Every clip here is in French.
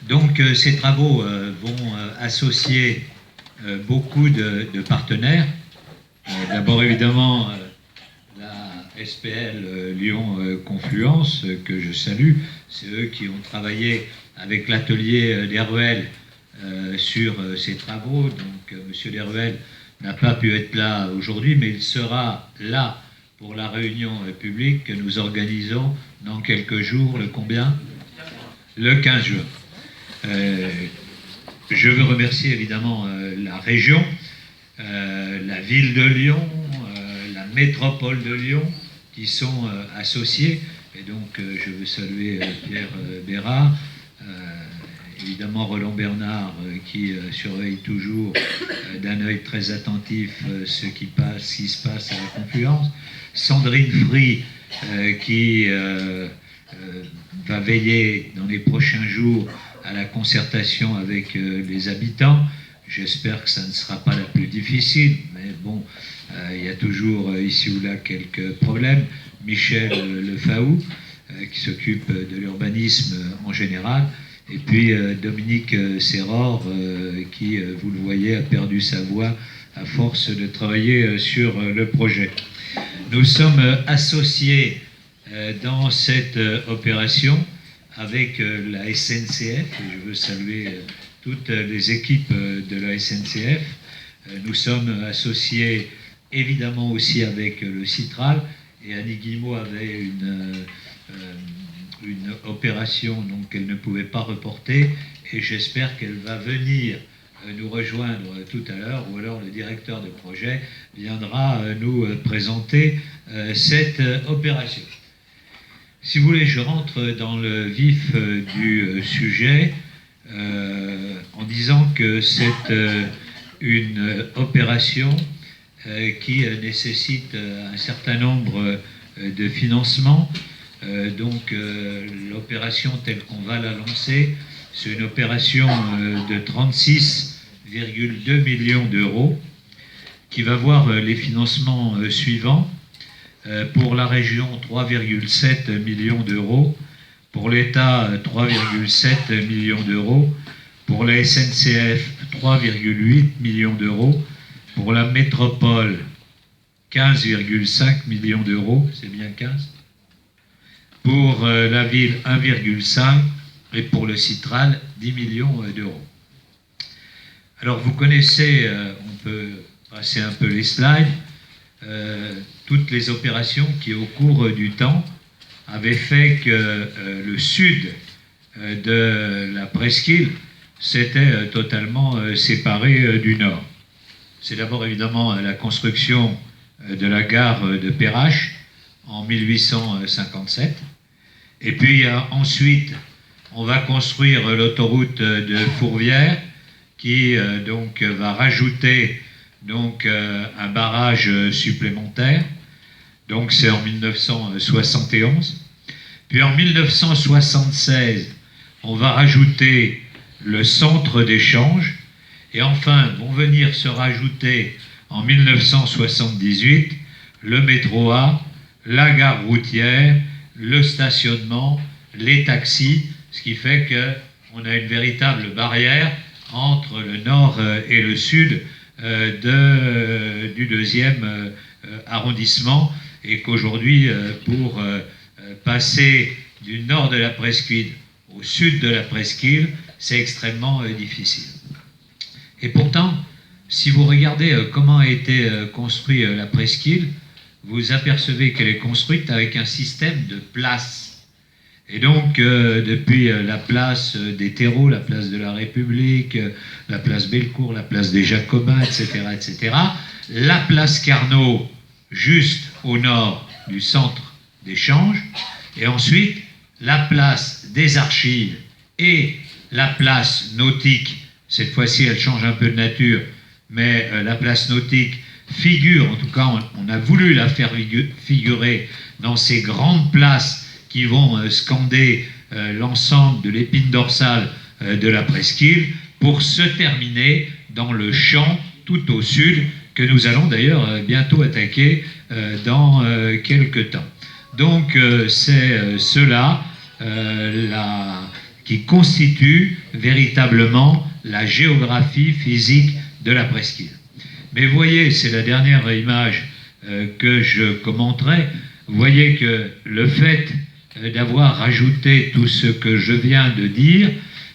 Donc ces travaux vont associer beaucoup de partenaires. D'abord évidemment la SPL Lyon Confluence, que je salue. C'est eux qui ont travaillé avec l'atelier d'Heruel sur ces travaux. Donc M. Deruel n'a pas pu être là aujourd'hui, mais il sera là pour la réunion publique que nous organisons dans quelques jours. Le combien? Le 15 juin. Je veux remercier évidemment la région, la ville de Lyon, la métropole de Lyon, qui sont associés. Et donc je veux saluer Pierre Bérard, évidemment Roland Bernard, qui surveille toujours d'un œil très attentif ce qui se passe à la Confluence, Sandrine Fry, qui va veiller dans les prochains jours à la concertation avec les habitants. J'espère que ça ne sera pas la plus difficile, mais bon, il y a toujours ici ou là quelques problèmes. Michel Lefaou, qui s'occupe de l'urbanisme en général, et puis Dominique Serror, qui, vous le voyez, a perdu sa voix à force de travailler sur le projet. Nous sommes associés dans cette opération avec la SNCF, et je veux saluer toutes les équipes de la SNCF. Nous sommes associés évidemment aussi avec le Citral, et Annie Guillemot avait une opération qu'elle ne pouvait pas reporter, et j'espère qu'elle va venir nous rejoindre tout à l'heure, ou alors le directeur de projet viendra nous présenter cette opération. Si vous voulez, je rentre dans le vif du sujet en disant que c'est une opération qui nécessite un certain nombre de financements. Donc l'opération telle qu'on va la lancer, c'est une opération de 36,2 millions d'euros qui va voir les financements suivants. Pour la région, 3,7 millions d'euros. Pour l'État, 3,7 millions d'euros. Pour la SNCF, 3,8 millions d'euros. Pour la métropole, 15,5 millions d'euros. C'est bien 15. Pour la ville, 1,5. Et pour le Citral, 10 millions d'euros. Alors vous connaissez, on peut passer un peu les slides, toutes les opérations qui, au cours du temps, avaient fait que le sud de la presqu'île s'était totalement séparé du nord. C'est d'abord évidemment la construction de la gare de Perrache en 1857. Et puis ensuite, on va construire l'autoroute de Fourvière qui donc va rajouter un barrage supplémentaire. Donc c'est en 1971. Puis en 1976, on va rajouter le centre d'échange. Et enfin, vont venir se rajouter en 1978 le métro A, la gare routière, le stationnement, les taxis, ce qui fait qu'on a une véritable barrière entre le nord et le sud du deuxième arrondissement, et qu'aujourd'hui, pour passer du nord de la presqu'île au sud de la presqu'île, c'est extrêmement difficile. Et pourtant, si vous regardez comment a été construite la presqu'île, vous apercevez qu'elle est construite avec un système de places. Et donc, depuis la place des terreaux, la place de la République, la place Bellecour, la place des Jacobins, etc., la place Carnot, juste au nord du centre d'échange, et ensuite la place des Archives et la place Nautique. Cette fois-ci, elle change un peu de nature, mais la place Nautique figure, en tout cas, on a voulu la faire figurer dans ces grandes places qui vont scander l'ensemble de l'épine dorsale de la presqu'île, pour se terminer dans le champ tout au sud, que nous allons d'ailleurs bientôt attaquer dans quelques temps. Donc c'est cela qui constitue véritablement la géographie physique de la presqu'île. Mais vous voyez, c'est la dernière image que je commenterai, vous voyez que le fait d'avoir rajouté tout ce que je viens de dire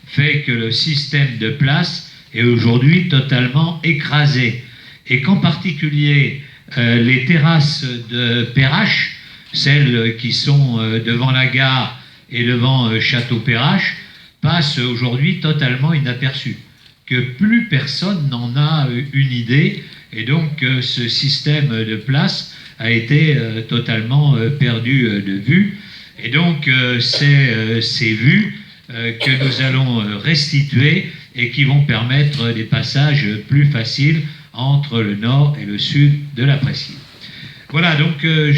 fait que le système de place est aujourd'hui totalement écrasé, et qu'en particulier les terrasses de Perrache, celles qui sont devant la gare et devant Château-Perrache, passent aujourd'hui totalement inaperçues, que plus personne n'en a une idée, et donc ce système de place a été totalement perdu de vue. Et donc c'est ces vues que nous allons restituer et qui vont permettre des passages plus faciles entre le nord et le sud de la presqu'île. Voilà, donc